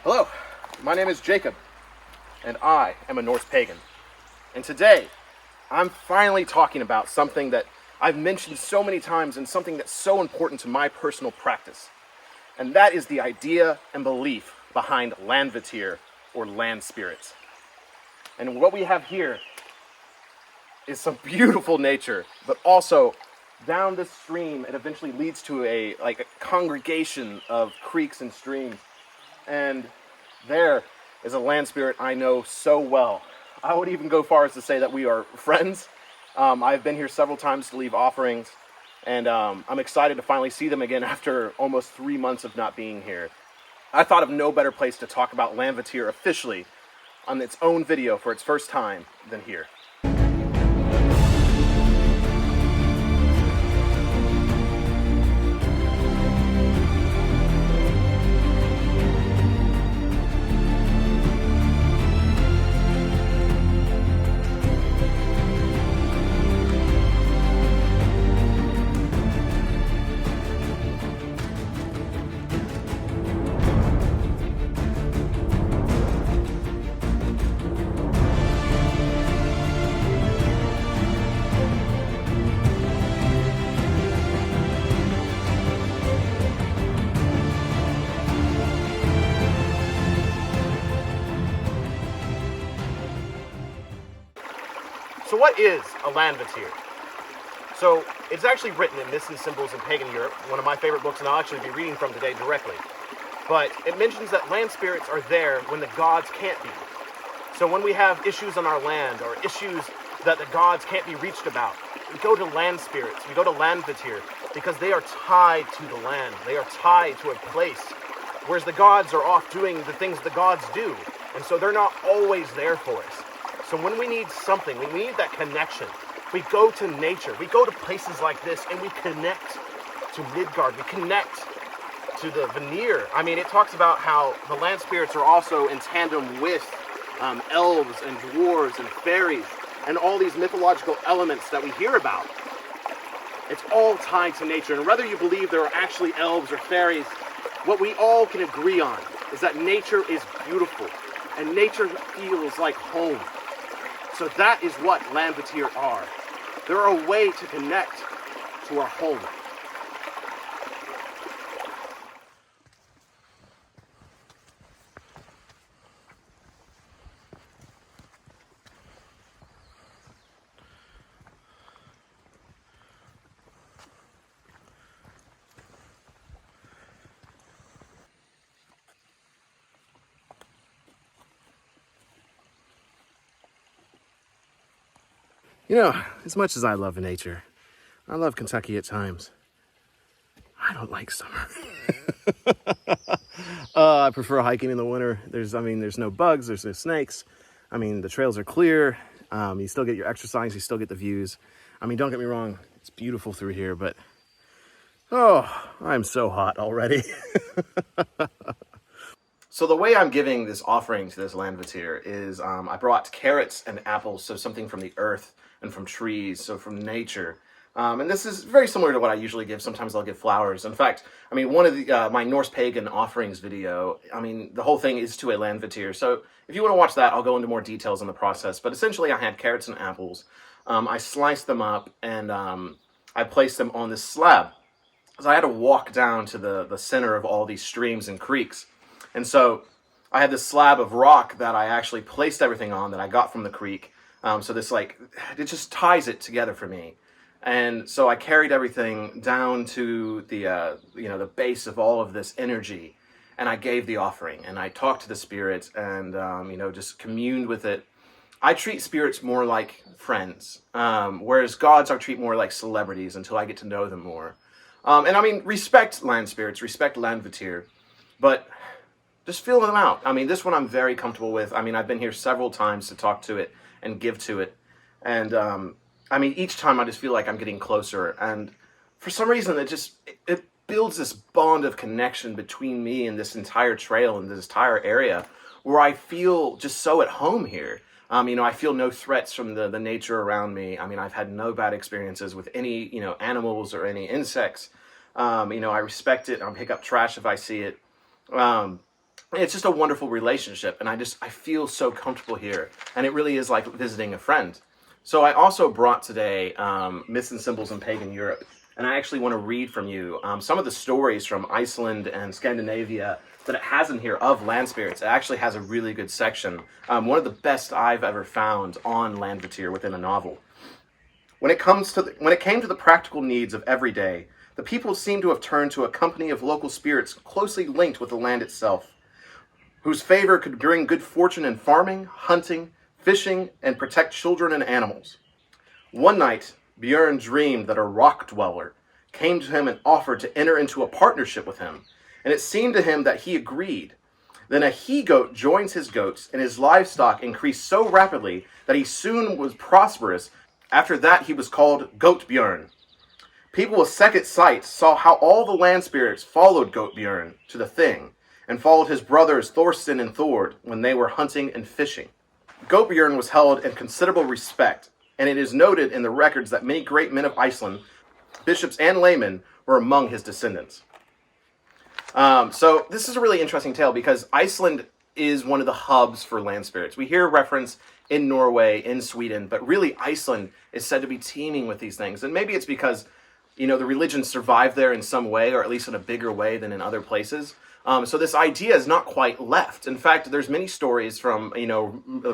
Hello, my name is Jacob, and I am a Norse pagan. And today, I'm finally talking about something that I've mentioned so many times and something that's so important to my personal practice. And that is the idea and belief behind Landvaettir, or land spirits. And what we have here is some beautiful nature, but also down this stream, it eventually leads to a congregation of creeks and streams. And there is a land spirit I know so well. I would even go far as to say that we are friends. I've been here several times to leave offerings, and I'm excited to finally see them again after almost 3 months of not being here. I thought of no better place to talk about Landvaettir officially on its own video for its first time than here. So what is a Landvaettir? So it's actually written in Myths and Symbols in Pagan Europe, one of my favorite books, and I'll actually be reading from today directly. But it mentions that land spirits are there when the gods can't be. So when we have issues on our land, or issues that the gods can't be reached about, we go to land spirits, we go to Landvaettir, because they are tied to the land, they are tied to a place, whereas the gods are off doing the things the gods do, and so they're not always there for us. So when we need something, we need that connection, we go to nature, we go to places like this, and we connect to Midgard, we connect to the Vanir. I mean, it talks about how the land spirits are also in tandem with elves and dwarves and fairies and all these mythological elements that we hear about. It's all tied to nature, and whether you believe there are actually elves or fairies, what we all can agree on is that nature is beautiful, and nature feels like home. So that is what Landvaettir are. They're a way to connect to our home. You know, as much as I love nature, I love Kentucky at times, I don't like summer. I prefer hiking in the winter. There's no bugs, there's no snakes. I mean, the trails are clear. You still get your exercise, you still get the views. I mean, don't get me wrong, it's beautiful through here, but I'm so hot already. So the way I'm giving this offering to this Landvaettir is I brought carrots and apples, so something from the earth and from trees, so from nature. And this is very similar to what I usually give. Sometimes I'll give flowers. In fact, I mean, one of the my Norse pagan offerings video, I mean, the whole thing is to a Landvaettir. So if you want to watch that, I'll go into more details on the process. But essentially, I had carrots and apples. I sliced them up, and I placed them on this slab. So I had to walk down to the center of all these streams and creeks. And so I had this slab of rock that I actually placed everything on that I got from the creek. So this, it just ties it together for me. And so I carried everything down to the base of all of this energy, and I gave the offering, and I talked to the spirit, and just communed with it. I treat spirits more like friends, whereas gods I treat more like celebrities until I get to know them more. And I mean, respect land spirits, respect Landvaettir, but just feel them out. I mean, this one I'm very comfortable with. I mean, I've been here several times to talk to it and give to it, and I mean, each time I just feel like I'm getting closer, and for some reason it builds this bond of connection between me and this entire trail and this entire area, where I feel just so at home here. I feel no threats from the nature around me. I mean, I've had no bad experiences with any, animals or any insects. I respect it. I'll pick up trash if I see it. it's just a wonderful relationship, and I feel so comfortable here, and it really is like visiting a friend. So I also brought today Myths and Symbols in Pagan Europe, and I actually want to read from you some of the stories from Iceland and Scandinavia that it has in here of land spirits. It actually has a really good section, one of the best I've ever found on Landvaettir within a novel. When it came to the practical needs of every day, the people seem to have turned to a company of local spirits closely linked with the land itself, whose favor could bring good fortune in farming, hunting, fishing, and protect children and animals. One night, Björn dreamed that a rock dweller came to him and offered to enter into a partnership with him, and it seemed to him that he agreed. Then a he-goat joins his goats, and his livestock increased so rapidly that he soon was prosperous. After that, he was called Goat Björn. People with second sight saw how all the land spirits followed Goat Björn to the thing, and followed his brothers Thorsten and Thord when they were hunting and fishing. Goat Björn was held in considerable respect, and it is noted in the records that many great men of Iceland, bishops and laymen, were among his descendants. So this is a really interesting tale because Iceland is one of the hubs for land spirits. We hear reference in Norway, in Sweden, but really Iceland is said to be teeming with these things. And maybe it's because, the religion survived there in some way, or at least in a bigger way than in other places. So this idea is not quite left. In fact, there's many stories from,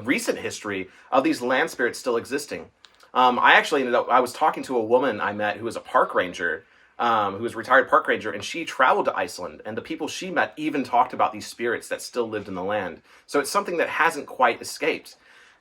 recent history of these land spirits still existing. I was talking to a woman I met who was a park ranger, who was a retired park ranger, and she traveled to Iceland, and the people she met even talked about these spirits that still lived in the land. So it's something that hasn't quite escaped.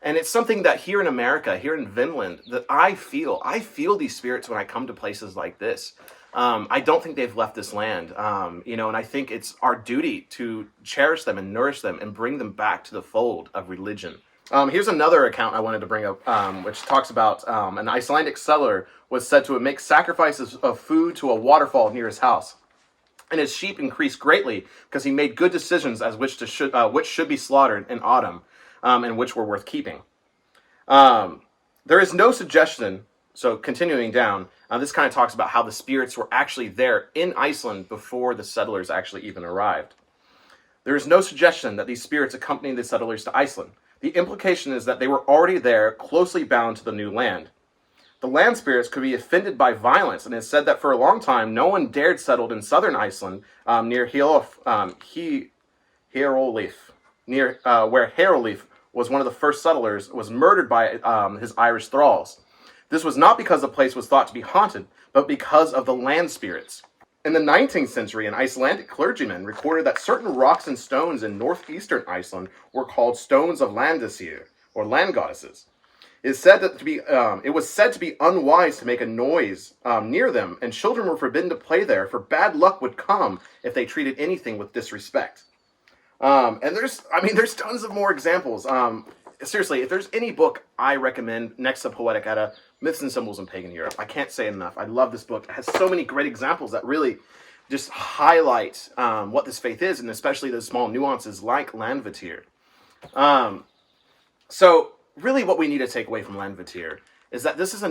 And it's something that here in America, here in Vinland, that I feel these spirits when I come to places like this. I don't think they've left this land, and I think it's our duty to cherish them and nourish them and bring them back to the fold of religion. Here's another account I wanted to bring up, which talks about an Icelandic settler was said to make sacrifices of food to a waterfall near his house. And his sheep increased greatly because he made good decisions as which should be slaughtered in autumn, and which were worth keeping. There is no suggestion, so continuing down, this kind of talks about how the spirits were actually there in Iceland before the settlers actually even arrived. There is no suggestion that these spirits accompanied the settlers to Iceland. The implication is that they were already there, closely bound to the new land. The land spirits could be offended by violence, and it is said that for a long time no one dared settle in southern Iceland near Hierolif, where Hierolif was one of the first settlers, was murdered by his Irish thralls. This was not because the place was thought to be haunted, but because of the land spirits. In the 19th century, an Icelandic clergyman recorded that certain rocks and stones in northeastern Iceland were called stones of Landvaettir, or land goddesses. It was said to be unwise to make a noise near them, and children were forbidden to play there, for bad luck would come if they treated anything with disrespect. And there's tons of more examples. Seriously, if there's any book I recommend next to Poetic Edda, Myths and Symbols in Pagan Europe. I can't say it enough. I love this book. It has so many great examples that really just highlight what this faith is, and especially the small nuances like Landvaettir. So really what we need to take away from Landvaettir is that this is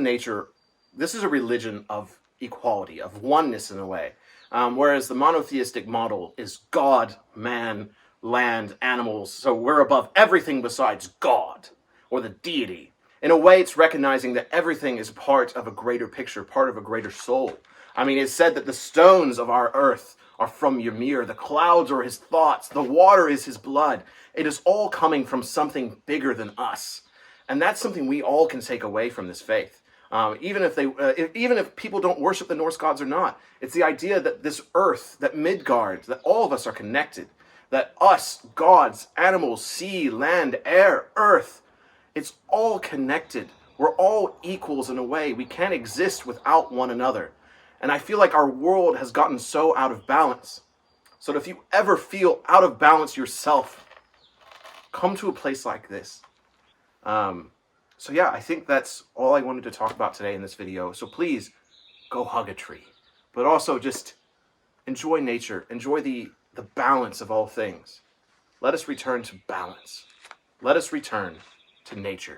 a religion of equality, of oneness in a way. Whereas the monotheistic model is God, man, land, animals, so we're above everything besides God, or the deity. In a way, it's recognizing that everything is part of a greater picture, part of a greater soul. It's said that the stones of our earth are from Ymir, the clouds are his thoughts, the water is his blood. It is all coming from something bigger than us. And that's something we all can take away from this faith. Even if people don't worship the Norse gods or not, it's the idea that this earth, that Midgard, that all of us are connected. That us, gods, animals, sea, land, air, earth, it's all connected. We're all equals in a way. We can't exist without one another. And I feel like our world has gotten so out of balance. So that if you ever feel out of balance yourself, come to a place like this. I think that's all I wanted to talk about today in this video. So please, go hug a tree. But also just enjoy nature. Enjoy the balance of all things. Let us return to balance. Let us return to nature.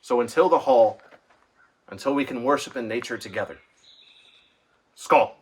So until the hall, until we can worship in nature together. Skål!